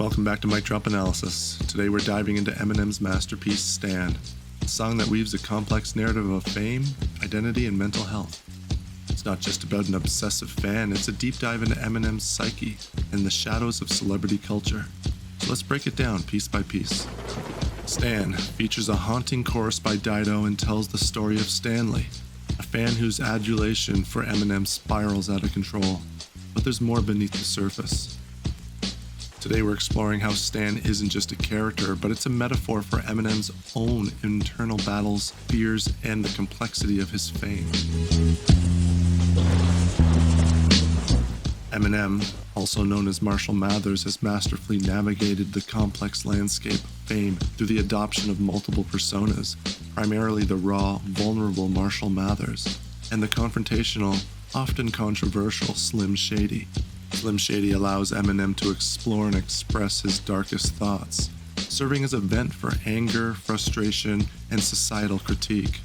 Welcome back to MicDrop Analysis. Today we're diving into Eminem's masterpiece, Stan, a song that weaves a complex narrative of fame, identity, and mental health. It's not just about an obsessive fan, it's a deep dive into Eminem's psyche and the shadows of celebrity culture. So let's break it down piece by piece. Stan features a haunting chorus by Dido and tells the story of Stanley, a fan whose adulation for Eminem spirals out of control. But there's more beneath the surface. Today we're exploring how Stan isn't just a character, but it's a metaphor for Eminem's own internal battles, fears, and the complexity of his fame. Eminem, also known as Marshall Mathers, has masterfully navigated the complex landscape of fame through the adoption of multiple personas, primarily the raw, vulnerable Marshall Mathers, and the confrontational, often controversial Slim Shady. Slim Shady allows Eminem to explore and express his darkest thoughts, serving as a vent for anger, frustration, and societal critique.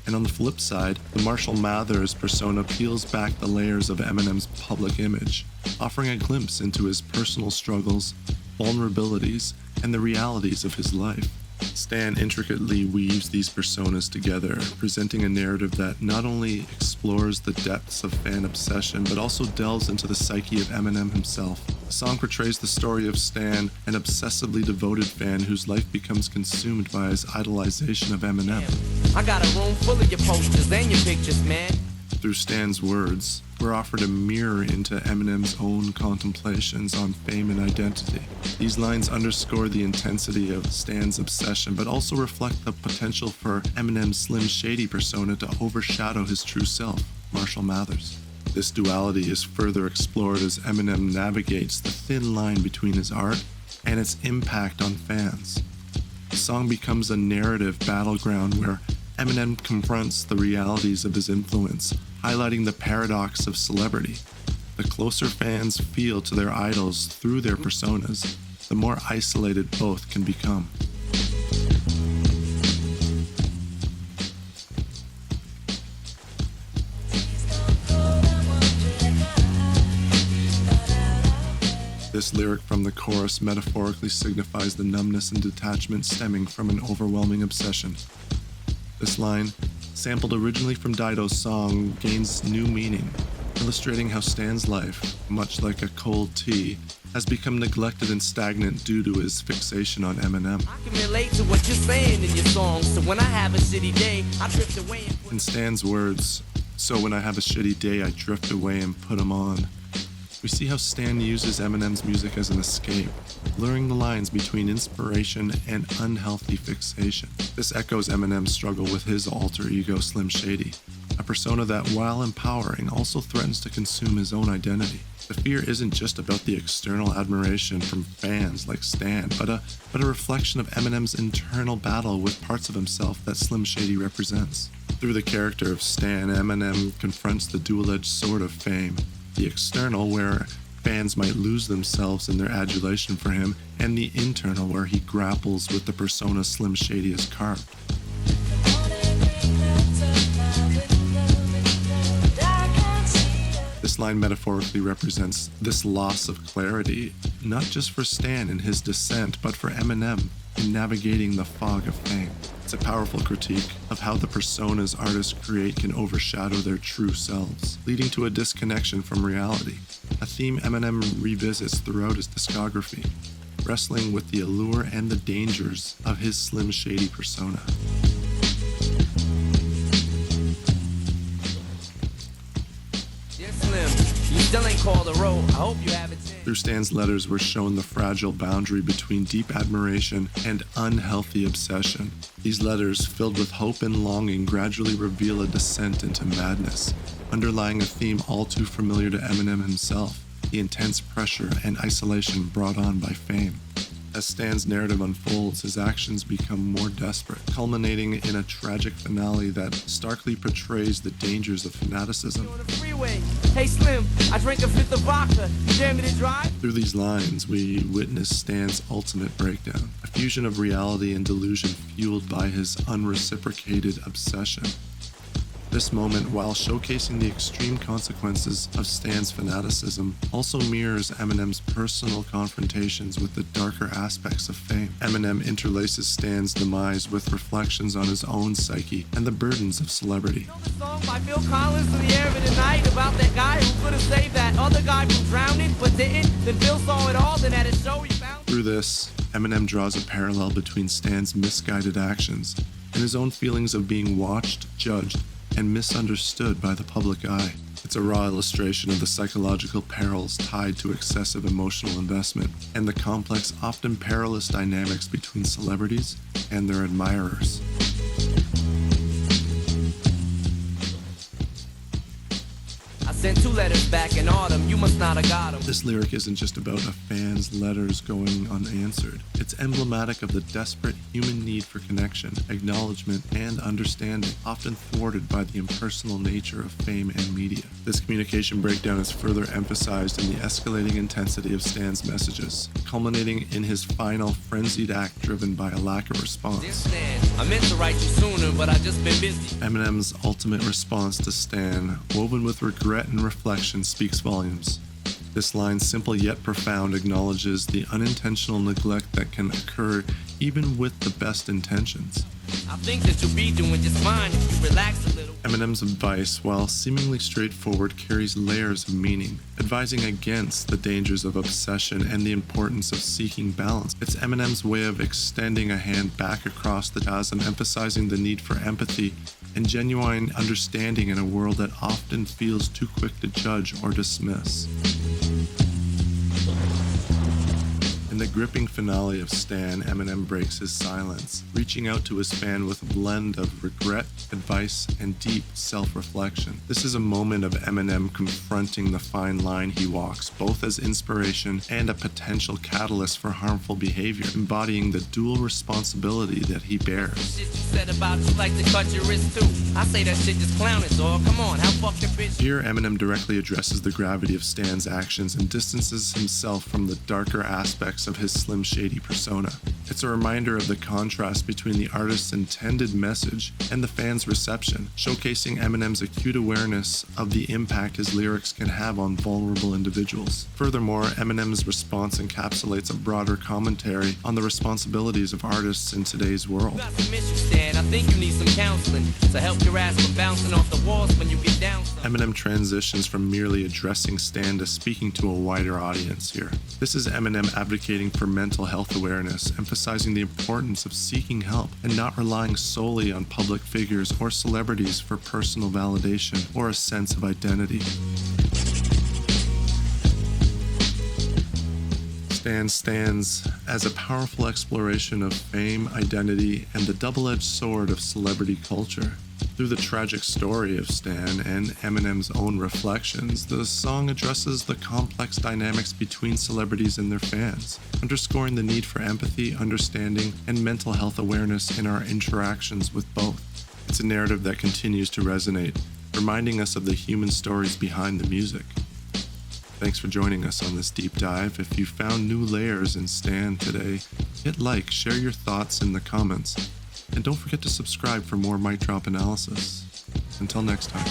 And on the flip side, the Marshall Mathers persona peels back the layers of Eminem's public image, offering a glimpse into his personal struggles, vulnerabilities, and the realities of his life. Stan intricately weaves these personas together, presenting a narrative that not only explores the depths of fan obsession, but also delves into the psyche of Eminem himself. The song portrays the story of Stan, an obsessively devoted fan whose life becomes consumed by his idolization of Eminem. I got a room full of your posters and your pictures, man. Through Stan's words, we're offered a mirror into Eminem's own contemplations on fame and identity. These lines underscore the intensity of Stan's obsession, but also reflect the potential for Eminem's Slim Shady persona to overshadow his true self, Marshall Mathers. This duality is further explored as Eminem navigates the thin line between his art and its impact on fans. The song becomes a narrative battleground where Eminem confronts the realities of his influence, highlighting the paradox of celebrity. The closer fans feel to their idols through their personas, the more isolated both can become. This lyric from the chorus metaphorically signifies the numbness and detachment stemming from an overwhelming obsession. This line, sampled originally from Dido's song, gains new meaning, illustrating how Stan's life, much like a cold tea, has become neglected and stagnant due to his fixation on Eminem. I can relate to what you're saying in your songs, so when I have a shitty day, I drift away and put... In Stan's words, so when I have a shitty day, I drift away and put 'em on. We see how Stan uses Eminem's music as an escape, blurring the lines between inspiration and unhealthy fixation. This echoes Eminem's struggle with his alter ego Slim Shady, a persona that, while empowering, also threatens to consume his own identity. The fear isn't just about the external admiration from fans like Stan, but a reflection of Eminem's internal battle with parts of himself that Slim Shady represents. Through the character of Stan, Eminem confronts the dual-edged sword of fame. The external, where fans might lose themselves in their adulation for him, and the internal, where he grapples with the persona Slim Shady has carved. This line metaphorically represents this loss of clarity, not just for Stan in his descent, but for Eminem in navigating the fog of fame. It's a powerful critique of how the personas artists create can overshadow their true selves, leading to a disconnection from reality, a theme Eminem revisits throughout his discography, wrestling with the allure and the dangers of his Slim Shady persona. Dear Slim, you still ain't called a road. I hope you have it. Through Stan's letters, we're shown the fragile boundary between deep admiration and unhealthy obsession. These letters, filled with hope and longing, gradually reveal a descent into madness, underlying a theme all too familiar to Eminem himself, the intense pressure and isolation brought on by fame. As Stan's narrative unfolds, his actions become more desperate, culminating in a tragic finale that starkly portrays the dangers of fanaticism. On the freeway. Hey Slim, I drank a fifth of vodka. You dare me to drive? Through these lines, we witness Stan's ultimate breakdown, a fusion of reality and delusion fueled by his unreciprocated obsession. This moment, while showcasing the extreme consequences of Stan's fanaticism, also mirrors Eminem's personal confrontations with the darker aspects of fame. Eminem interlaces Stan's demise with reflections on his own psyche and the burdens of celebrity. You know the song by Phil Collins in the air of the night about that guy who could have saved that other guy from drowning but didn't? Then Phil saw it all, then at a show he found... Through this, Eminem draws a parallel between Stan's misguided actions and his own feelings of being watched, judged, and misunderstood by the public eye. It's a raw illustration of the psychological perils tied to excessive emotional investment and the complex, often perilous dynamics between celebrities and their admirers. I sent 2 letters back in autumn, you must not have got them. This lyric isn't just about a fan's letters going unanswered. It's emblematic of the desperate human need for connection, acknowledgement, and understanding, often thwarted by the impersonal nature of fame and media. This communication breakdown is further emphasized in the escalating intensity of Stan's messages, culminating in his final frenzied act driven by a lack of response. Dear Stan, I meant to write you sooner, but I've just been busy. Eminem's ultimate response to Stan, woven with regret and reflection, speaks volumes. This line, simple yet profound, acknowledges the unintentional neglect that can occur even with the best intentions. I think that you'll be doing just fine if you relax a little. Eminem's advice, while seemingly straightforward, carries layers of meaning, advising against the dangers of obsession and the importance of seeking balance. It's Eminem's way of extending a hand back across the chasm, emphasizing the need for empathy and genuine understanding in a world that often feels too quick to judge or dismiss. In the gripping finale of Stan, Eminem breaks his silence, reaching out to his fan with a blend of regret, advice, and deep self-reflection. This is a moment of Eminem confronting the fine line he walks, both as inspiration and a potential catalyst for harmful behavior, embodying the dual responsibility that he bears. Shit you said about you like to cut your wrist too. I say that shit just clowning, dog. Come on, how fucking bitch. Here, Eminem directly addresses the gravity of Stan's actions and distances himself from the darker aspects of his Slim Shady persona. It's a reminder of the contrast between the artist's intended message and the fan's reception, showcasing Eminem's acute awareness of the impact his lyrics can have on vulnerable individuals. Furthermore, Eminem's response encapsulates a broader commentary on the responsibilities of artists in today's world. You got some issues, Stan. I think you need some counseling to help your ass from bouncing off the walls when you get down. Eminem transitions from merely addressing Stan to speaking to a wider audience here. This is Eminem advocating for mental health awareness, emphasizing the importance of seeking help and not relying solely on public figures or celebrities for personal validation or a sense of identity. Stan stands as a powerful exploration of fame, identity, and the double-edged sword of celebrity culture. Through the tragic story of Stan and Eminem's own reflections, the song addresses the complex dynamics between celebrities and their fans, underscoring the need for empathy, understanding, and mental health awareness in our interactions with both. It's a narrative that continues to resonate, reminding us of the human stories behind the music. Thanks for joining us on this deep dive. If you found new layers in Stan today, hit like, share your thoughts in the comments, and don't forget to subscribe for more MicDrop Analysis. Until next time.